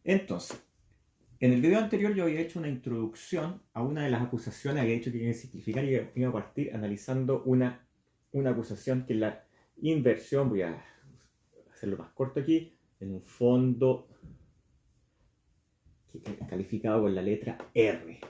Entonces, en el video anterior yo había hecho una introducción a una de las acusaciones, había dicho que iba a simplificar y iba a partir analizando una acusación que es la inversión, voy a hacerlo más corto aquí, en un fondo calificado con la letra R.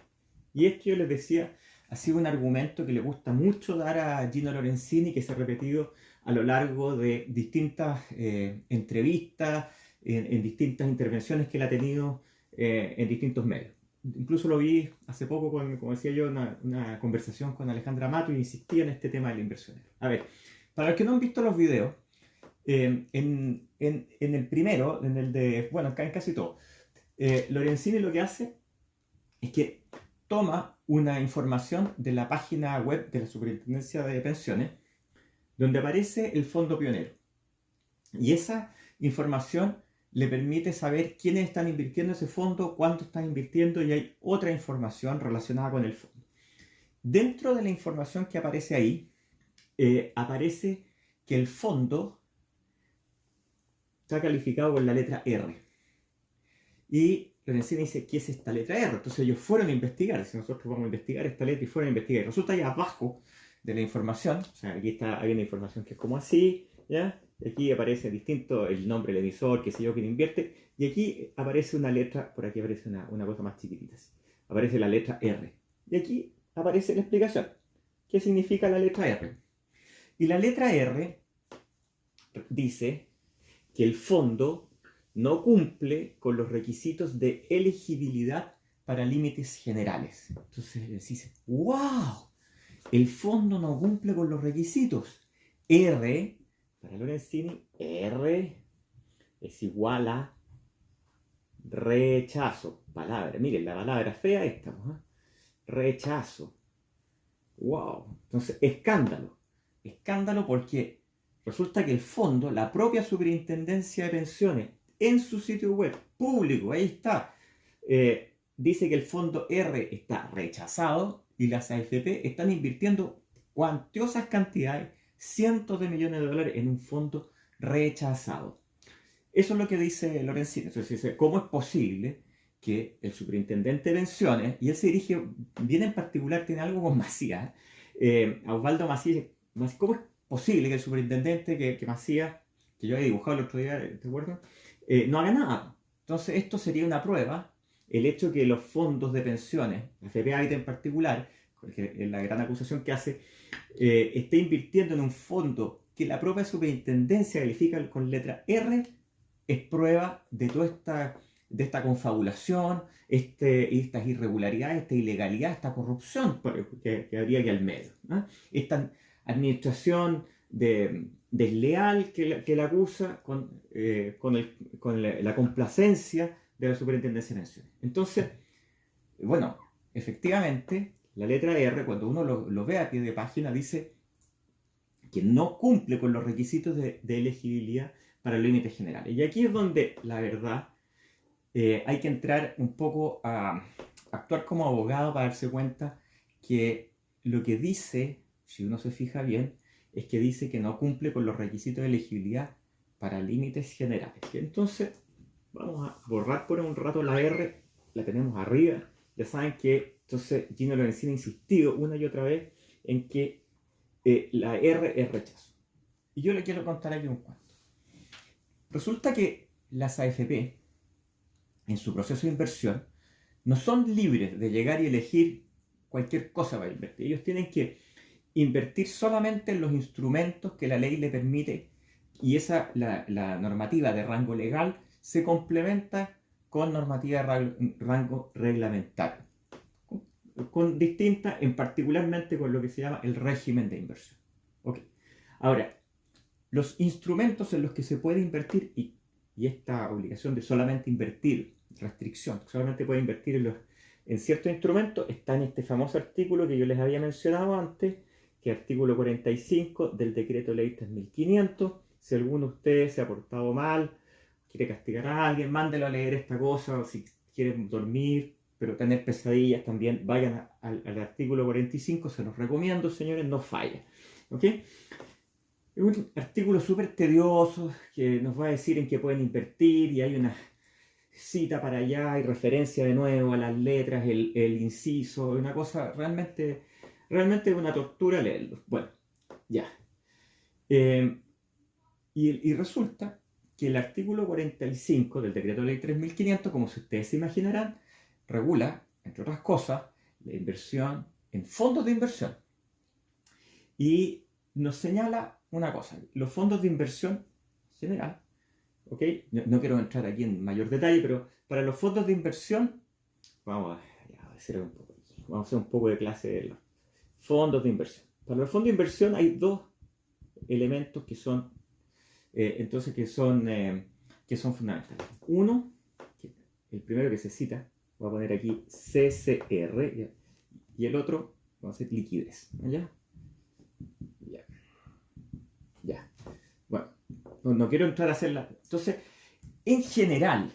Y esto yo les decía, ha sido un argumento que le gusta mucho dar a Gino Lorenzini, que se ha repetido a lo largo de distintas entrevistas, en distintas intervenciones que él ha tenido en distintos medios. Incluso lo vi hace poco, como decía yo, una conversación con Alejandra Mato y insistía en este tema del inversionero. A ver, para los que no han visto los videos, en el primero, en el de, bueno, en casi todo, Lorenzini lo que hace es que toma una información de la página web de la Superintendencia de Pensiones, donde aparece el fondo pionero. Y esa información le permite saber quiénes están invirtiendo ese fondo, cuánto están invirtiendo, y hay otra información relacionada con el fondo. Dentro de la información que aparece ahí, aparece que el fondo está calificado con la letra R. Y Lorenzini dice, ¿qué es esta letra R? Entonces ellos fueron a investigar, si nosotros vamos a investigar esta letra y fueron a investigar. Resulta ahí abajo de la información, o sea, aquí hay una información que es como así, ¿ya? Aquí aparece distinto el nombre del emisor, qué sé yo, quién invierte, y aquí aparece una letra, por aquí aparece una cosa más chiquitita, así. Aparece la letra R. Y aquí aparece la explicación. ¿Qué significa la letra R? Y la letra R dice que el fondo no cumple con los requisitos de elegibilidad para límites generales. Entonces decís, ¡wow! El fondo no cumple con los requisitos. R, para Lorenzini, R es igual a rechazo. Palabra, miren, la palabra fea esta, ¿eh? Rechazo. ¡Wow! Entonces, escándalo. Escándalo porque resulta que el fondo, la propia Superintendencia de Pensiones, en su sitio web público, ahí está, dice que el fondo R está rechazado y las AFP están invirtiendo cuantiosas cantidades, cientos de millones de dólares en un fondo rechazado. Eso es lo que dice Lorenzini. Entonces dice, ¿cómo es posible que el superintendente de pensiones, y él se dirige, bien en particular, tiene algo con Macías, a Osvaldo Macías, ¿cómo es posible que el superintendente, que Macías, que yo había dibujado el otro día, ¿te acuerdas? No haga nada? Entonces esto sería una prueba, el hecho que los fondos de pensiones, la FP Habitat en particular, porque es la gran acusación que hace, esté invirtiendo en un fondo que la propia superintendencia califica con letra R, es prueba de toda esta confabulación, estas irregularidades, esta ilegalidad, esta corrupción que habría aquí al medio, ¿no? Esta administración desleal que la acusa con la complacencia de la Superintendencia de Pensiones. Entonces, bueno, efectivamente, la letra R, cuando uno lo ve a pie de página, dice que no cumple con los requisitos de elegibilidad para los límites generales. Y aquí es donde, la verdad, hay que entrar un poco a actuar como abogado para darse cuenta que lo que dice, si uno se fija bien, es que dice que no cumple con los requisitos de elegibilidad para límites generales. Entonces, vamos a borrar por un rato la R, la tenemos arriba. Ya saben que entonces Gino Lorenzini ha insistido una y otra vez en que la R es rechazo. Y yo le quiero contar aquí un cuento. Resulta que las AFP, en su proceso de inversión, no son libres de llegar y elegir cualquier cosa para invertir. Ellos tienen que invertir solamente en los instrumentos que la ley le permite, y la normativa de rango legal se complementa con normativa de rango reglamentario, con distintas, en particularmente con lo que se llama el régimen de inversión. Okay. Ahora, los instrumentos en los que se puede invertir, y esta obligación de solamente invertir, restricción, solamente puede invertir en ciertos instrumentos, está en este famoso artículo que yo les había mencionado antes, que es artículo 45 del decreto ley 3500. Si alguno de ustedes se ha portado mal, quiere castigar a alguien, mándelo a leer esta cosa, o si quieren dormir, pero tener pesadillas también, vayan al artículo 45, se los recomiendo, señores, no falla. ¿Ok? Es un artículo súper tedioso que nos va a decir en qué pueden invertir, y hay cita para allá y referencia de nuevo a las letras, el inciso, una cosa realmente una tortura leerlo. Bueno, ya. Eh, y resulta que el artículo 45 del decreto ley 3500, como ustedes se imaginarán, regula, entre otras cosas, la inversión en fondos de inversión. Y nos señala una cosa, los fondos de inversión general, ¿ok? No quiero entrar aquí en mayor detalle, pero para los fondos de inversión, vamos a hacer un poco de clase de los fondos de inversión. Para los fondos de inversión hay dos elementos que son fundamentales. Uno, el primero que se cita, voy a poner aquí CCR, ¿ya? Y el otro, vamos a hacer liquidez. ¿Ya? Ya. Bueno, no quiero entrar a hacerla. Entonces, en general,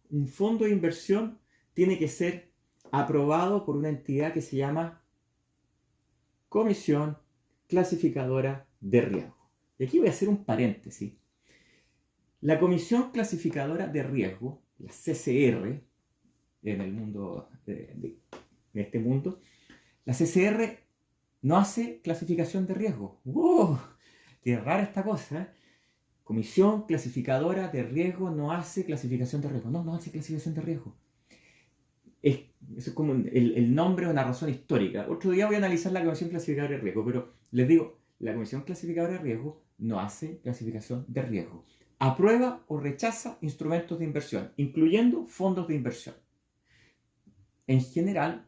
un fondo de inversión tiene que ser aprobado por una entidad que se llama Comisión Clasificadora de Riesgo. Y aquí voy a hacer un paréntesis. La Comisión Clasificadora de Riesgo, la CCR, en el mundo, en este mundo, la CCR no hace clasificación de riesgo. ¡Wow! Qué rara esta cosa, ¿eh? Comisión Clasificadora de Riesgo no hace clasificación de riesgo. No hace clasificación de riesgo. Eso es como el nombre o una razón histórica. Otro día voy a analizar la Comisión Clasificadora de Riesgo, pero les digo, la Comisión Clasificadora de Riesgo no hace clasificación de riesgo. Aprueba o rechaza instrumentos de inversión, incluyendo fondos de inversión. En general,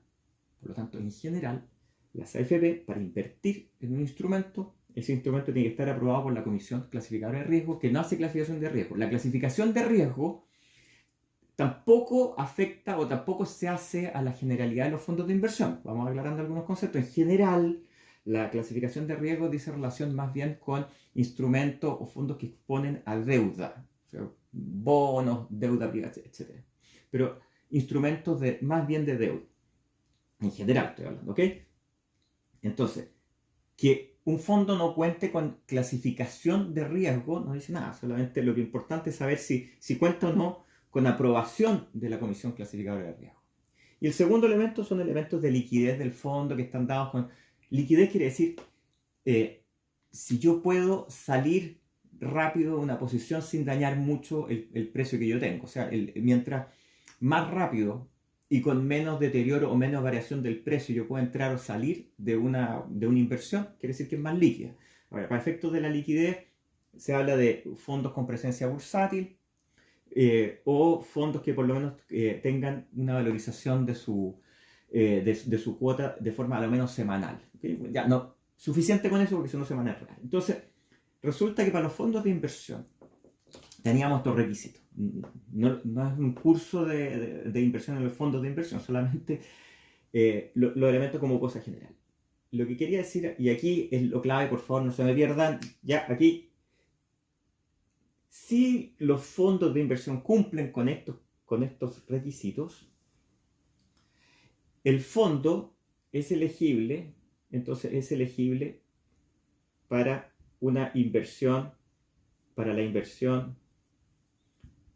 por lo tanto, las AFP, para invertir en un instrumento, ese instrumento tiene que estar aprobado por la Comisión Clasificadora de Riesgo, que no hace clasificación de riesgo. La clasificación de riesgo tampoco afecta o tampoco se hace a la generalidad de los fondos de inversión. Vamos aclarando algunos conceptos. En general, la clasificación de riesgo dice relación más bien con instrumentos o fondos que exponen a deuda, o sea, bonos, deuda privada, etc. Pero instrumentos más bien de deuda. En general estoy hablando, ¿ok? Entonces, que un fondo no cuente con clasificación de riesgo no dice nada. Solamente lo que es importante es saber si cuenta o no con aprobación de la Comisión Clasificadora de Riesgo. Y el segundo elemento son elementos de liquidez del fondo que están dados con... Liquidez quiere decir, si yo puedo salir rápido de una posición sin dañar mucho el precio que yo tengo. O sea, mientras más rápido y con menos deterioro o menos variación del precio yo puedo entrar o salir de una inversión, quiere decir que es más líquida. Ahora, para efectos de la liquidez, se habla de fondos con presencia bursátil, o fondos que por lo menos tengan una valorización de su cuota de forma a lo menos semanal. ¿Okay? Ya no, suficiente con eso porque si no se van a errar. Entonces, resulta que para los fondos de inversión teníamos estos requisitos. No es un curso de inversión en los fondos de inversión, solamente los elementos como cosa general. Lo que quería decir, y aquí es lo clave, por favor no se me pierdan, ya aquí. Si los fondos de inversión cumplen con estos requisitos, el fondo es elegible, entonces es elegible para una inversión, para la inversión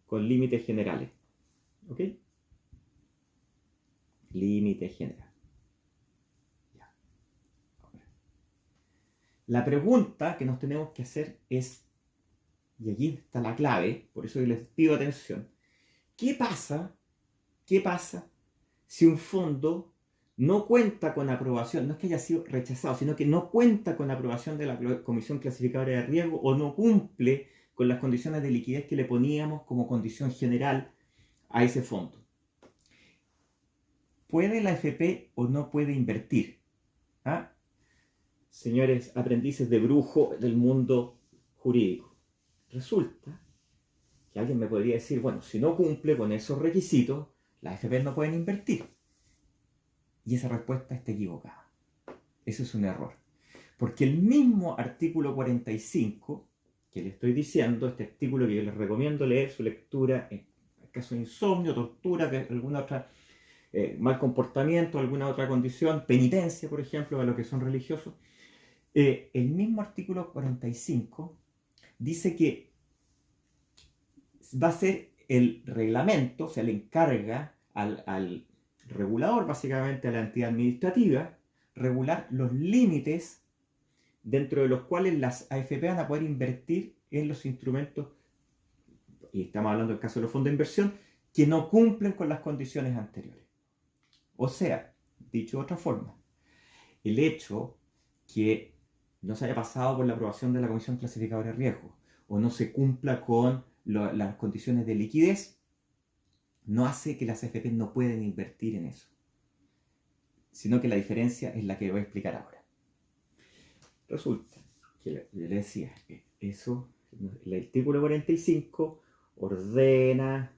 con límites generales. ¿Ok? Límite general. Ya. Ahora, la pregunta que nos tenemos que hacer es, y aquí está la clave, por eso les pido atención. ¿Qué pasa si un fondo no cuenta con aprobación? No es que haya sido rechazado, sino que no cuenta con aprobación de la Comisión Clasificadora de Riesgo o no cumple con las condiciones de liquidez que le poníamos como condición general a ese fondo. ¿Puede la AFP o no puede invertir? ¿Ah? Señores aprendices de brujo del mundo jurídico. Resulta que alguien me podría decir, bueno, si no cumple con esos requisitos, las AFP no pueden invertir. Y esa respuesta está equivocada. Eso es un error. Porque el mismo artículo 45 que le estoy diciendo, este artículo que yo les recomiendo leer su lectura en caso de insomnio, tortura, alguna otra mal comportamiento, alguna otra condición, penitencia, por ejemplo, a los que son religiosos, el mismo artículo 45 dice que va a ser el reglamento se le encarga al regulador, básicamente a la entidad administrativa, regular los límites dentro de los cuales las AFP van a poder invertir en los instrumentos, y estamos hablando del caso de los fondos de inversión, que no cumplen con las condiciones anteriores. O sea, dicho de otra forma, el hecho que no se haya pasado por la aprobación de la Comisión Clasificadora de Riesgo o no se cumpla con las condiciones de liquidez, no hace que las AFP no puedan invertir en eso, sino que la diferencia es la que voy a explicar ahora. Resulta que yo le decía que eso, el artículo 45 ordena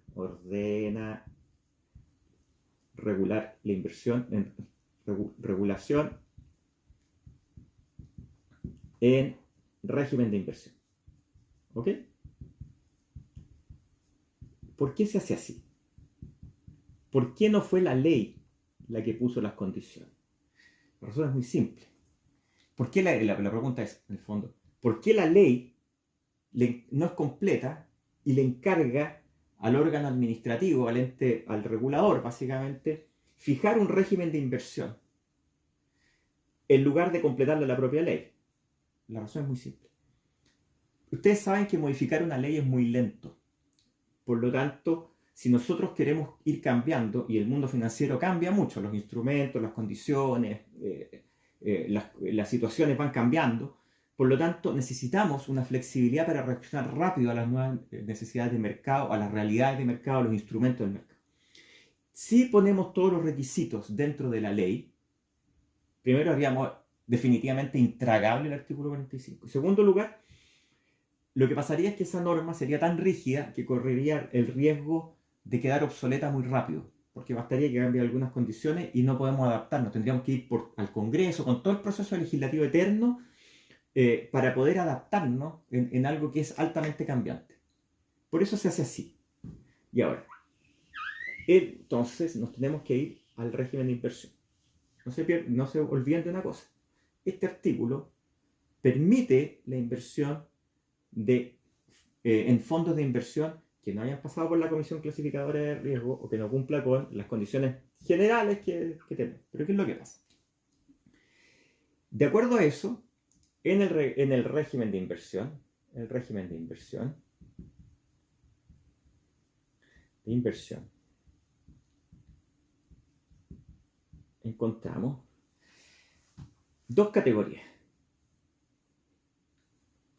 regular la inversión, regulación en régimen de inversión. ¿Ok? ¿Por qué se hace así? ¿Por qué no fue la ley la que puso las condiciones? La razón es muy simple. ¿Por qué la pregunta es, en el fondo, ¿por qué la ley no es completa y le encarga al órgano administrativo, al regulador, básicamente, fijar un régimen de inversión en lugar de completarlo la propia ley? La razón es muy simple. Ustedes saben que modificar una ley es muy lento. Por lo tanto, si nosotros queremos ir cambiando, y el mundo financiero cambia mucho, los instrumentos, las condiciones, las situaciones van cambiando, por lo tanto necesitamos una flexibilidad para reaccionar rápido a las nuevas necesidades de mercado, a las realidades de mercado, a los instrumentos del mercado. Si ponemos todos los requisitos dentro de la ley, primero haríamos definitivamente intragable el artículo 45. En segundo lugar, lo que pasaría es que esa norma sería tan rígida que correría el riesgo de quedar obsoleta muy rápido, porque bastaría que cambie algunas condiciones y no podemos adaptarnos. Tendríamos que ir al Congreso con todo el proceso legislativo eterno para poder adaptarnos en algo que es altamente cambiante. Por eso se hace así. Y ahora, entonces nos tenemos que ir al régimen de inversión. No se olviden de una cosa. Este artículo permite la inversión en fondos de inversión que no hayan pasado por la Comisión Clasificadora de Riesgo o que no cumpla con las condiciones generales que tenemos. Pero ¿qué es lo que pasa? De acuerdo a eso, en el régimen de inversión, encontramos dos categorías.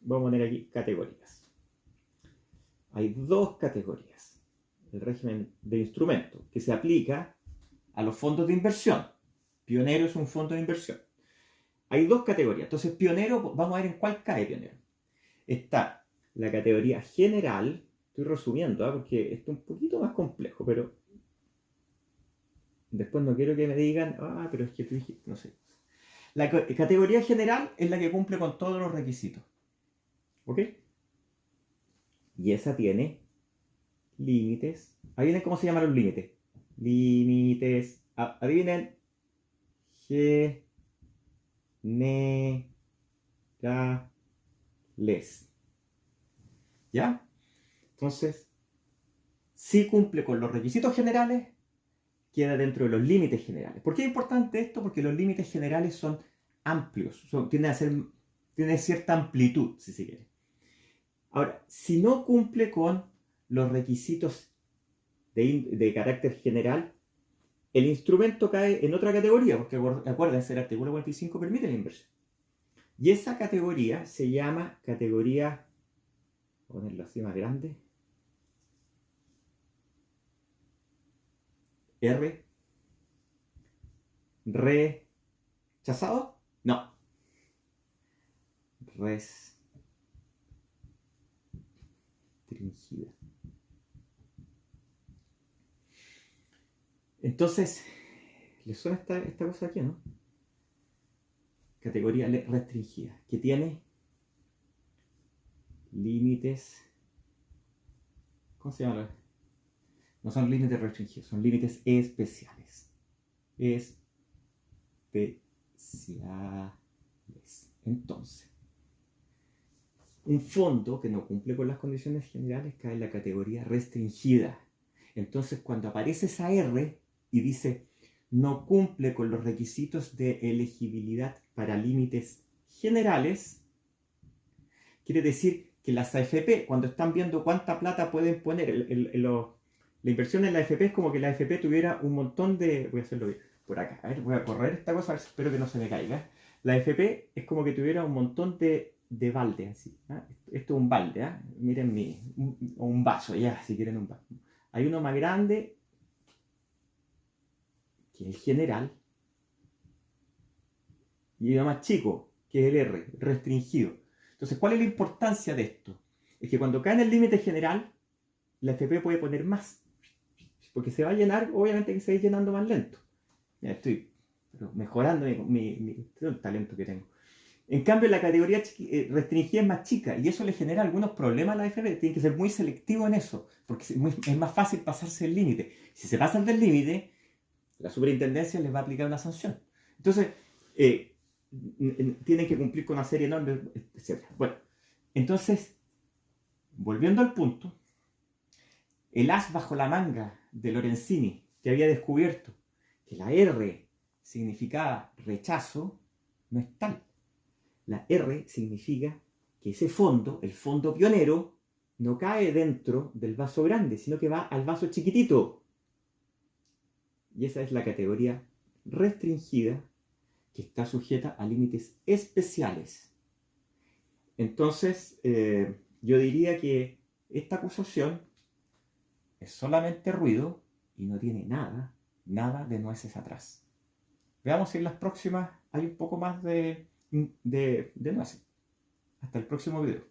Vamos a poner aquí categorías. Hay dos categorías. El régimen de instrumento que se aplica a los fondos de inversión. Pionero es un fondo de inversión. Hay dos categorías. Entonces, Pionero, vamos a ver en cuál cae Pionero. Está la categoría general. Estoy resumiendo, porque esto es un poquito más complejo, pero después no quiero que me digan, pero es que tú dijiste, no sé. La categoría general es la que cumple con todos los requisitos. ¿Ok? Y esa tiene límites. Adivinen cómo se llaman los límites. Límites. Adivinen. Generales. ¿Ya? Entonces, si cumple con los requisitos generales, queda dentro de los límites generales. ¿Por qué es importante esto? Porque los límites generales son amplios. Tienen cierta amplitud, si se quiere. Ahora, si no cumple con los requisitos de carácter general, el instrumento cae en otra categoría, porque acuérdense, el artículo 45 permite la inversión. Y esa categoría se llama categoría, voy a ponerlo así más grande, R, rechazado, no, restringida. Entonces, ¿les suena esta cosa aquí, no? Categoría restringida, que tiene límites. ¿Cómo se llama? No son límites restringidos, son límites especiales. Especiales. Entonces, un fondo que no cumple con las condiciones generales cae en la categoría restringida. Entonces, cuando aparece esa R y dice no cumple con los requisitos de elegibilidad para límites generales, quiere decir que las AFP, cuando están viendo cuánta plata pueden poner, la inversión en la AFP es como que la AFP tuviera un montón de... Voy a hacerlo por acá, a ver, voy a correr esta cosa, a ver, espero que no se me caiga. La AFP es como que tuviera un montón de balde, así. ¿Ah? Esto es un balde, ¿ah? Miren o un vaso, ya, si quieren un vaso. Hay uno más grande, que es el general, y uno más chico, que es el R, restringido. Entonces, ¿cuál es la importancia de esto? Es que cuando cae en el límite general, la FP puede poner más, porque se va a llenar, obviamente que se va a ir llenando más lento. Ya estoy mejorando el talento que tengo. En cambio, la categoría restringida es más chica y eso le genera algunos problemas a la FP. Tiene que ser muy selectivo en eso, porque es más fácil pasarse el límite. Si se pasan del límite, la superintendencia les va a aplicar una sanción. Entonces, tienen que cumplir con una serie enorme, etc. Bueno, entonces, volviendo al punto, el as bajo la manga de Lorenzini, que había descubierto que la R significaba rechazo, no es tal. La R significa que ese fondo, el fondo pionero, no cae dentro del vaso grande, sino que va al vaso chiquitito. Y esa es la categoría restringida que está sujeta a límites especiales. Entonces, yo diría que esta acusación es solamente ruido y no tiene nada de nueces atrás. Veamos si en las próximas hay un poco más de nueces. Hasta el próximo video.